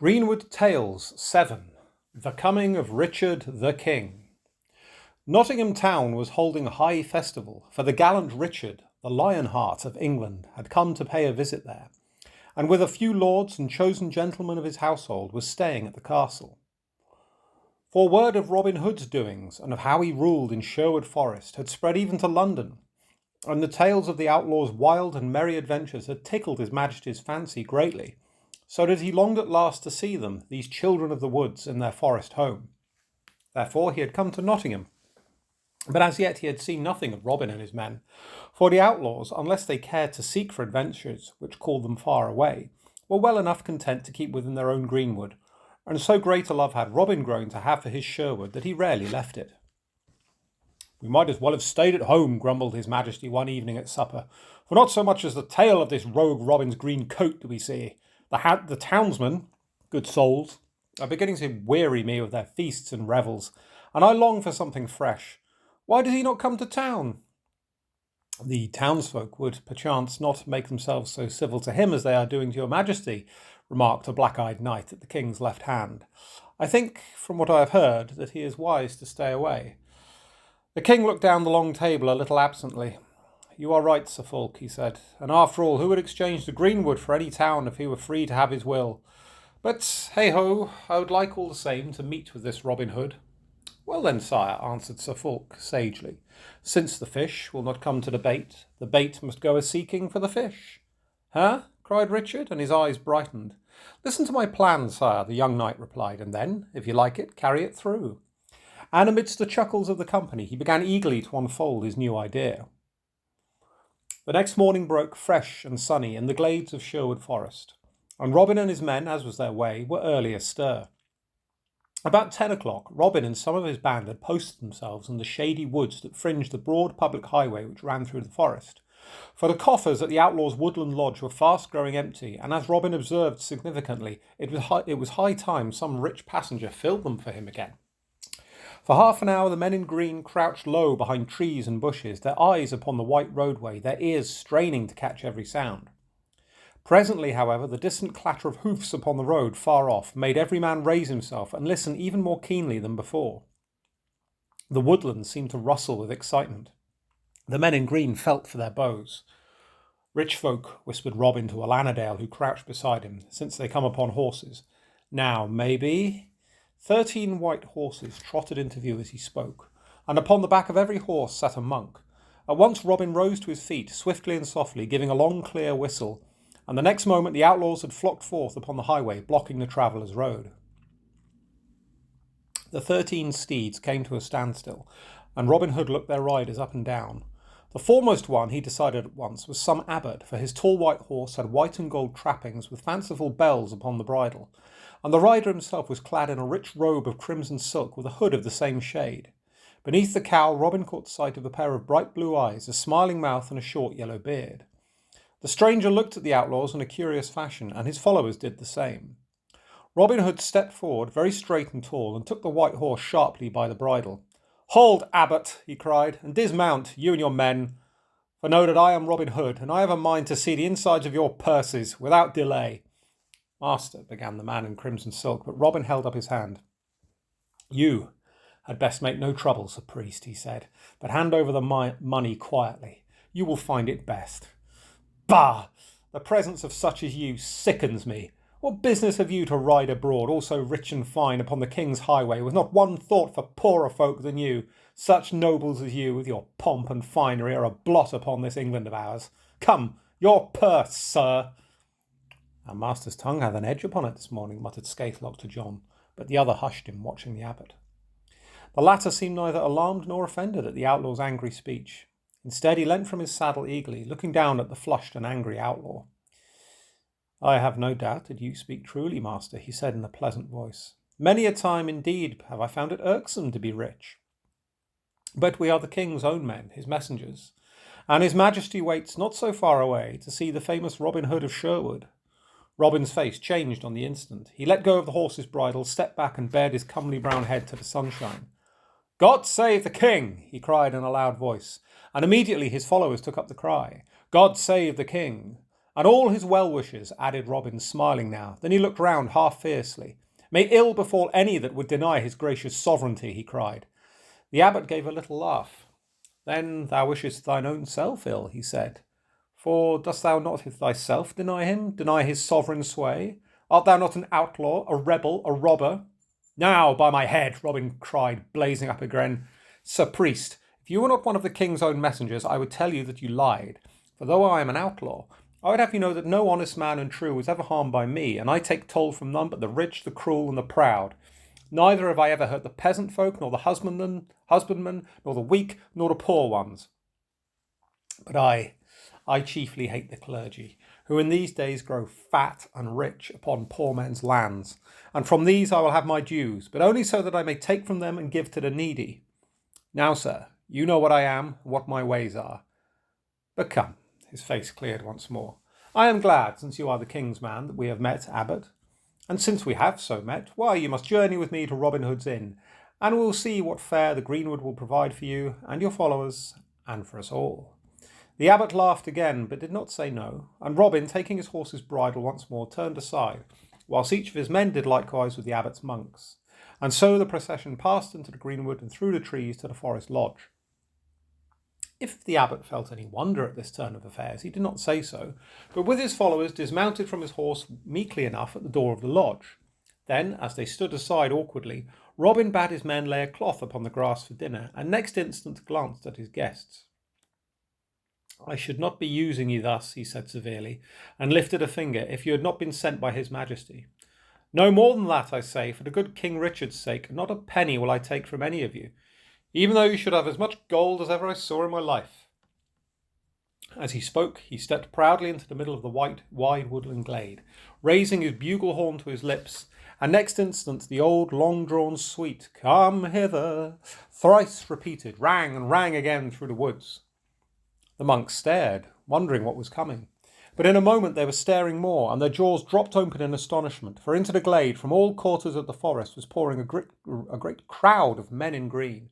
Greenwood Tales 7. The Coming of Richard the King. Nottingham town was holding a high festival, for the gallant Richard the Lionheart of England had come to pay a visit there, and with a few lords and chosen gentlemen of his household was staying at the castle. For word of Robin Hood's doings and of how he ruled in Sherwood Forest had spread even to London, and the tales of the outlaw's wild and merry adventures had tickled his Majesty's fancy greatly, so that he longed at last to see them, these children of the woods, in their forest home. Therefore he had come to Nottingham. But as yet he had seen nothing of Robin and his men, for the outlaws, unless they cared to seek for adventures which called them far away, were well enough content to keep within their own greenwood, and so great a love had Robin grown to have for his Sherwood that he rarely left it. "We might as well have stayed at home," grumbled his Majesty one evening at supper, "for not so much as the tail of this rogue Robin's green coat do we see. The townsmen, good souls, are beginning to weary me with their feasts and revels, and I long for something fresh. Why does he not come to town?" "The townsfolk would perchance not make themselves so civil to him as they are doing to your Majesty," remarked a black-eyed knight at the king's left hand. "I think, from what I have heard, that he is wise to stay away." The king looked down the long table a little absently. "You are right, Sir Fulk," he said, "and after all, who would exchange the Greenwood for any town if he were free to have his will? But, hey-ho, I would like all the same to meet with this Robin Hood." "Well then, sire," answered Sir Fulk sagely, "since the fish will not come to the bait must go a-seeking for the fish." "Huh?" cried Richard, and his eyes brightened. "Listen to my plan, sire," the young knight replied, "and then, if you like it, carry it through." And amidst the chuckles of the company, he began eagerly to unfold his new idea. The next morning broke fresh and sunny in the glades of Sherwood Forest, and Robin and his men, as was their way, were early astir. About 10 o'clock, Robin and some of his band had posted themselves in the shady woods that fringed the broad public highway which ran through the forest, for the coffers at the outlaw's woodland lodge were fast growing empty, and as Robin observed significantly, it was high time some rich passenger filled them for him again. For half an hour the men in green crouched low behind trees and bushes, their eyes upon the white roadway, their ears straining to catch every sound. Presently, however, the distant clatter of hoofs upon the road far off made every man raise himself and listen even more keenly than before. The woodland seemed to rustle with excitement. The men in green felt for their bows. "Rich folk," whispered Robin to a Lanadale who crouched beside him, "since they come upon horses. Now, maybe—" 13 white horses trotted into view as he spoke, and upon the back of every horse sat a monk. At once Robin rose to his feet, swiftly and softly, giving a long clear whistle, and the next moment the outlaws had flocked forth upon the highway, blocking the travellers' road. The 13 steeds came to a standstill, and Robin Hood looked their riders up and down. The foremost one, he decided at once, was some abbot, for his tall white horse had white and gold trappings with fanciful bells upon the bridle, and the rider himself was clad in a rich robe of crimson silk with a hood of the same shade. Beneath the cowl, Robin caught sight of a pair of bright blue eyes, a smiling mouth, and a short yellow beard. The stranger looked at the outlaws in a curious fashion, and his followers did the same. Robin Hood stepped forward, very straight and tall, and took the white horse sharply by the bridle. "Hold, abbot," he cried, "and dismount, you and your men, for know that I am Robin Hood, and I have a mind to see the insides of your purses without delay." "Master," began the man in crimson silk, but Robin held up his hand. "You had best make no trouble, Sir Priest," he said, "but hand over the money quietly. You will find it best." "Bah! The presence of such as you sickens me. What business have you to ride abroad, all so rich and fine, upon the king's highway, with not one thought for poorer folk than you? Such nobles as you, with your pomp and finery, are a blot upon this England of ours. Come, your purse, sir." "Our master's tongue hath an edge upon it this morning," muttered Skaithlock to John, but the other hushed him, watching the abbot. The latter seemed neither alarmed nor offended at the outlaw's angry speech. Instead, he leant from his saddle eagerly, looking down at the flushed and angry outlaw. "I have no doubt that you speak truly, master," he said in a pleasant voice. "Many a time, indeed, have I found it irksome to be rich. But we are the king's own men, his messengers, and his Majesty waits not so far away to see the famous Robin Hood of Sherwood." Robin's face changed on the instant. He let go of the horse's bridle, stepped back, and bared his comely brown head to the sunshine. "God save the king!" he cried in a loud voice, and immediately his followers took up the cry. "God save the king!" And all his well-wishers, added Robin, smiling now. Then he looked round half fiercely. May ill befall any that would deny his gracious sovereignty, he cried. The abbot gave a little laugh. Then thou wishest thine own self ill, he said. For dost thou not thyself deny him, deny his sovereign sway? Art thou not an outlaw, a rebel, a robber? Now, by my head, Robin cried, blazing up again. Sir priest, if you were not one of the king's own messengers, I would tell you that you lied. For though I am an outlaw, I would have you know that no honest man and true was ever harmed by me, and I take toll from none but the rich, the cruel, and the proud. Neither have I ever hurt the peasant folk, nor the husbandmen, nor the weak, nor the poor ones. But I chiefly hate the clergy, who in these days grow fat and rich upon poor men's lands, and from these I will have my dues, but only so that I may take from them and give to the needy. Now, sir, you know what I am, and what my ways are. But come, his face cleared once more. I am glad, since you are the king's man, that we have met, abbot. And since we have so met, why, you must journey with me to Robin Hood's inn, and we will see what fare the Greenwood will provide for you and your followers, and for us all. The abbot laughed again, but did not say no, and Robin, taking his horse's bridle once more, turned aside, whilst each of his men did likewise with the abbot's monks. And so the procession passed into the greenwood and through the trees to the forest lodge. If the abbot felt any wonder at this turn of affairs, he did not say so, but with his followers dismounted from his horse meekly enough at the door of the lodge. Then, as they stood aside awkwardly, Robin bade his men lay a cloth upon the grass for dinner, and next instant glanced at his guests. I should not be using you thus, he said severely, and lifted a finger, if you had not been sent by his majesty. No more than that, I say, for the good King Richard's sake, not a penny will I take from any of you, even though you should have as much gold as ever I saw in my life. As he spoke, he stepped proudly into the middle of the wide woodland glade, raising his bugle horn to his lips, and next instant the old long-drawn sweet, "Come hither," thrice repeated, rang and rang again through the woods. The monks stared, wondering what was coming. But in a moment they were staring more, and their jaws dropped open in astonishment, for into the glade from all quarters of the forest was pouring a great crowd of men in green.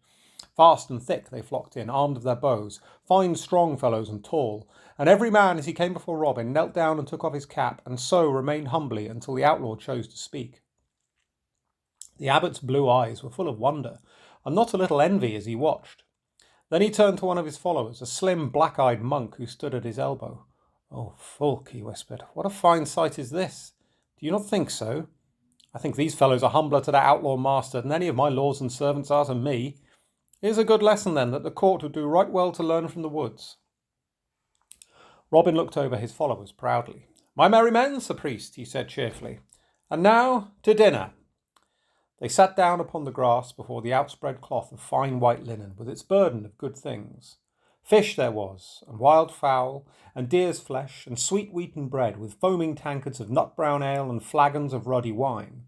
Fast and thick they flocked in, armed with their bows, fine strong fellows and tall, and every man as he came before Robin knelt down and took off his cap, and so remained humbly until the outlaw chose to speak. The abbot's blue eyes were full of wonder, and not a little envy as he watched. Then he turned to one of his followers, a slim, black-eyed monk who stood at his elbow. "Oh, Fulk," he whispered, "what a fine sight is this! Do you not think so? I think these fellows are humbler to their outlaw master than any of my lords and servants are to me. Here's a good lesson, then, that the court would do right well to learn from the woods." Robin looked over his followers proudly. "My merry men, Sir Priest," he said cheerfully, "and now to dinner." They sat down upon the grass before the outspread cloth of fine white linen, with its burden of good things. Fish there was, and wild fowl, and deer's flesh, and sweet wheaten bread, with foaming tankards of nut-brown ale and flagons of ruddy wine.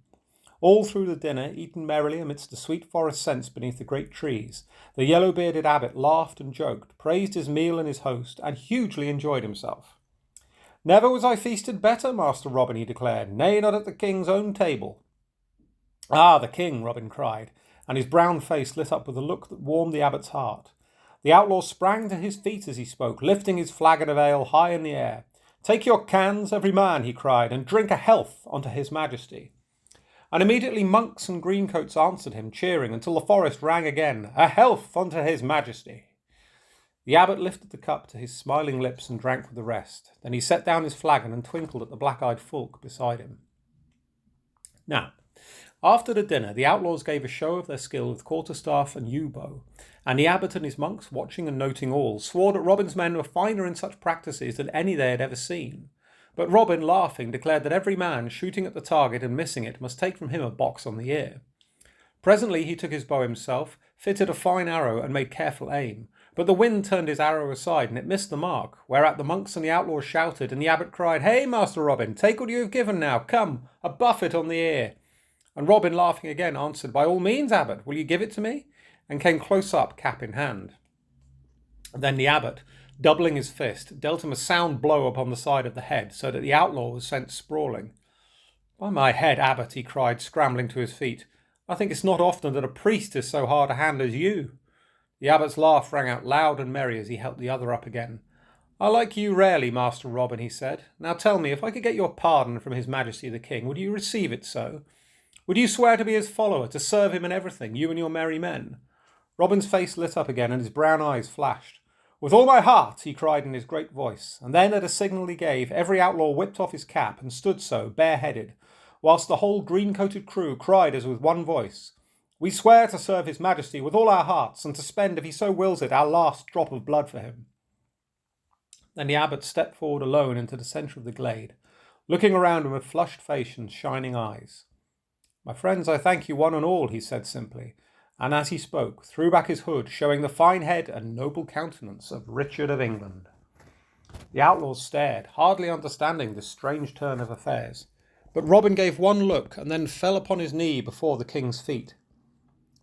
All through the dinner, eaten merrily amidst the sweet forest scents beneath the great trees, the yellow-bearded abbot laughed and joked, praised his meal and his host, and hugely enjoyed himself. "Never was I feasted better, Master Robin," he declared, "nay, not at the king's own table." "Ah, the king," Robin cried, and his brown face lit up with a look that warmed the abbot's heart. The outlaw sprang to his feet as he spoke, lifting his flagon of ale high in the air. "Take your cans, every man," he cried, "and drink a health unto his majesty." And immediately monks and greencoats answered him, cheering, until the forest rang again, "A health unto his majesty." The abbot lifted the cup to his smiling lips and drank with the rest. Then he set down his flagon and twinkled at the black-eyed Fulk beside him. Now, after the dinner, the outlaws gave a show of their skill with quarterstaff and yew-bow, and the abbot and his monks, watching and noting all, swore that Robin's men were finer in such practices than any they had ever seen. But Robin, laughing, declared that every man, shooting at the target and missing it, must take from him a box on the ear. Presently he took his bow himself, fitted a fine arrow, and made careful aim. But the wind turned his arrow aside, and it missed the mark, whereat the monks and the outlaws shouted, and the abbot cried, "Hey, Master Robin, take what you have given now, come, a buffet on the ear." And Robin, laughing again, answered, "By all means, abbot, will you give it to me?" and came close up, cap in hand. Then the abbot, doubling his fist, dealt him a sound blow upon the side of the head, so that the outlaw was sent sprawling. "By my head, abbot," he cried, scrambling to his feet, "I think it's not often that a priest is so hard a hand as you." The abbot's laugh rang out loud and merry as he helped the other up again. "I like you rarely, Master Robin," he said. "Now tell me, if I could get your pardon from His Majesty the King, would you receive it so? Would you swear to be his follower, to serve him in everything, you and your merry men?" Robin's face lit up again and his brown eyes flashed. "With all my heart," he cried in his great voice, and then at a signal he gave, every outlaw whipped off his cap and stood so, bareheaded, whilst the whole green-coated crew cried as with one voice, "We swear to serve His Majesty with all our hearts, and to spend, if he so wills it, our last drop of blood for him." Then the abbot stepped forward alone into the centre of the glade, looking around him with flushed face and shining eyes. "My friends, I thank you one and all," he said simply, and as he spoke, threw back his hood, showing the fine head and noble countenance of Richard of England. The outlaws stared, hardly understanding this strange turn of affairs, but Robin gave one look and then fell upon his knee before the king's feet.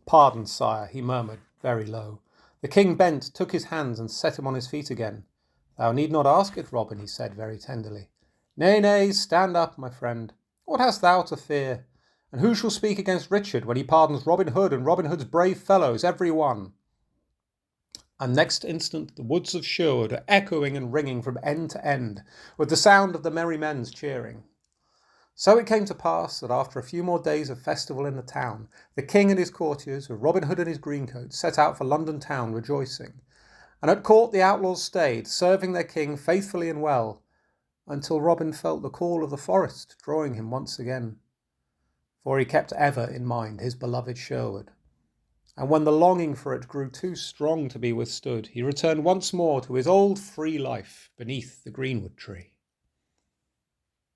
"Pardon, sire," he murmured, very low. The king bent, took his hands and set him on his feet again. "Thou need not ask it, Robin," he said very tenderly. "Nay, nay, stand up, my friend. What hast thou to fear? And who shall speak against Richard when he pardons Robin Hood and Robin Hood's brave fellows, every one?" And next instant the woods of Sherwood are echoing and ringing from end to end, with the sound of the merry men's cheering. So it came to pass that after a few more days of festival in the town, the king and his courtiers, with Robin Hood and his greencoat, set out for London town rejoicing. And at court the outlaws stayed, serving their king faithfully and well, until Robin felt the call of the forest drawing him once again. For he kept ever in mind his beloved Sherwood. And when the longing for it grew too strong to be withstood, he returned once more to his old free life beneath the greenwood tree.